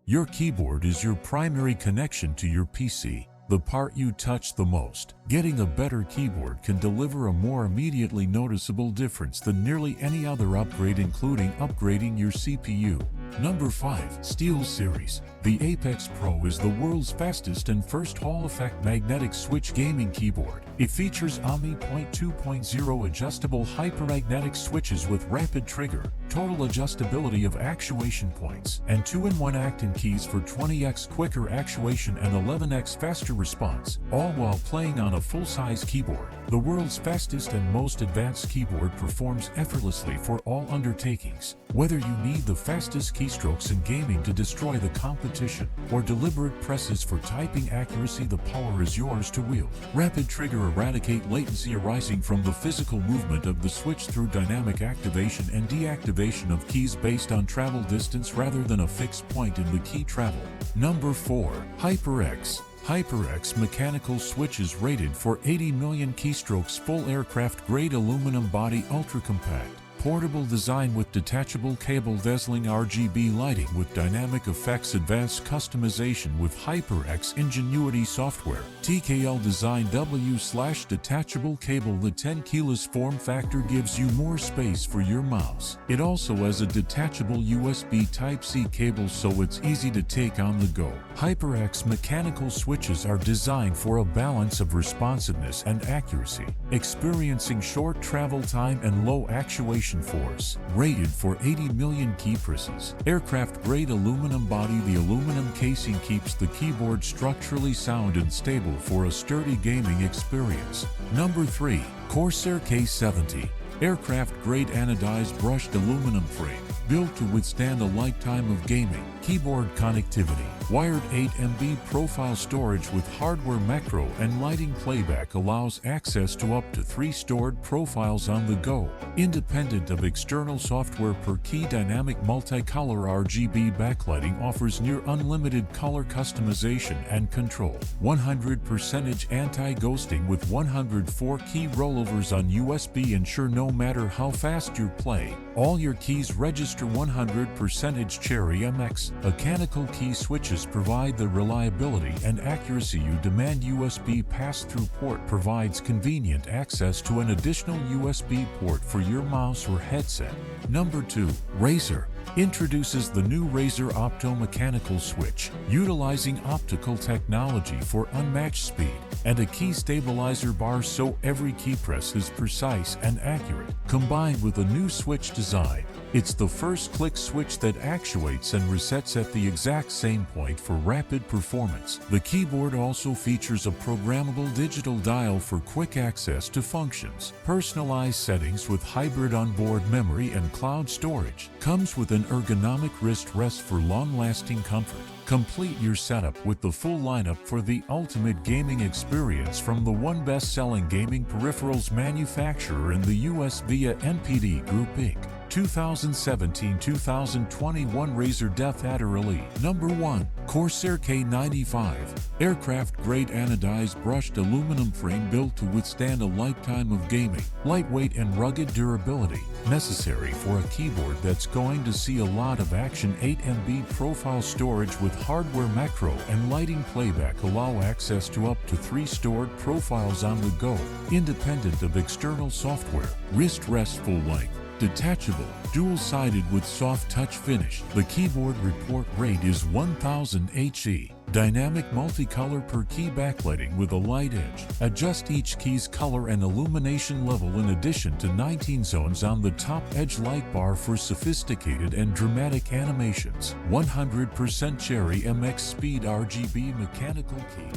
Your keyboard is your primary connection to your PC, the part you touch the most. Getting a better keyboard can deliver a more immediately noticeable difference than nearly any other upgrade, including upgrading your CPU. Number 5. SteelSeries. The Apex Pro is the world's fastest and first Hall-effect magnetic switch gaming keyboard. It features Omni Point 2.0 adjustable hypermagnetic switches with rapid trigger, total adjustability of actuation points, and 2-in-1 Actin keys for 20x quicker actuation and 11x faster response, all while playing on a full-size keyboard. The world's fastest and most advanced keyboard performs effortlessly for all undertakings. Whether you need the fastest keystrokes in gaming to destroy the competition, or deliberate presses for typing accuracy, the power is yours to wield. Rapid trigger eradicate latency arising from the physical movement of the switch through dynamic activation and deactivation of keys based on travel distance rather than a fixed point in the key travel. Number 4. HyperX. HyperX mechanical switches rated for 80 million keystrokes, full aircraft-grade aluminum body, ultra-compact. Portable design with detachable cable, dazzling RGB lighting with dynamic effects, advanced customization with HyperX Ingenuity software. TKL design W/detachable cable. The 10 keyless form factor gives you more space for your mouse. It also has a detachable USB Type-C cable, so it's easy to take on the go. HyperX mechanical switches are designed for a balance of responsiveness and accuracy, experiencing short travel time and low actuation force. Rated for 80 million key presses. Aircraft-grade aluminum body. The aluminum casing keeps the keyboard structurally sound and stable for a sturdy gaming experience. Number 3. Corsair K70. Aircraft-grade anodized brushed aluminum frame, built to withstand a lifetime of gaming. Keyboard connectivity. Wired 8 MB profile storage with hardware macro and lighting playback allows access to up to 3 stored profiles on the go. Independent of external software per key. Dynamic multicolor RGB backlighting offers near unlimited color customization and control. 100% anti-ghosting with 104 key rollovers on USB ensure no matter how fast you play, all your keys register. 100% Cherry MX mechanical key switches provide the reliability and accuracy you demand. USB pass-through port provides convenient access to an additional USB port for your mouse or headset. Number 2. Razer introduces the new Razer Opto mechanical switch, utilizing optical technology for unmatched speed and a key stabilizer bar so every key press is precise and accurate. Combined with a new switch design, it's the first click switch that actuates and resets at the exact same point for rapid performance. The keyboard also features a programmable digital dial for quick access to functions. Personalized settings with hybrid onboard memory and cloud storage. Comes with an ergonomic wrist rest for long-lasting comfort. Complete your setup with the full lineup for the ultimate gaming experience from the one best-selling gaming peripherals manufacturer in the US via NPD Group Inc. 2017-2021 Razer Death Adder Elite. Number 1. Corsair K95. Aircraft-grade anodized brushed aluminum frame built to withstand a lifetime of gaming. Lightweight and rugged durability. Necessary for a keyboard that's going to see a lot of action. 8 MB profile storage with hardware macro and lighting playback allow access to up to 3 stored profiles on the go. Independent of external software. Wrist rest full length. Detachable, dual-sided with soft touch finish. The keyboard report rate is 1000 HE. Dynamic multicolor per key backlighting with a light edge. Adjust each key's color and illumination level in addition to 19 zones on the top edge light bar for sophisticated and dramatic animations. 100% Cherry MX Speed RGB mechanical key.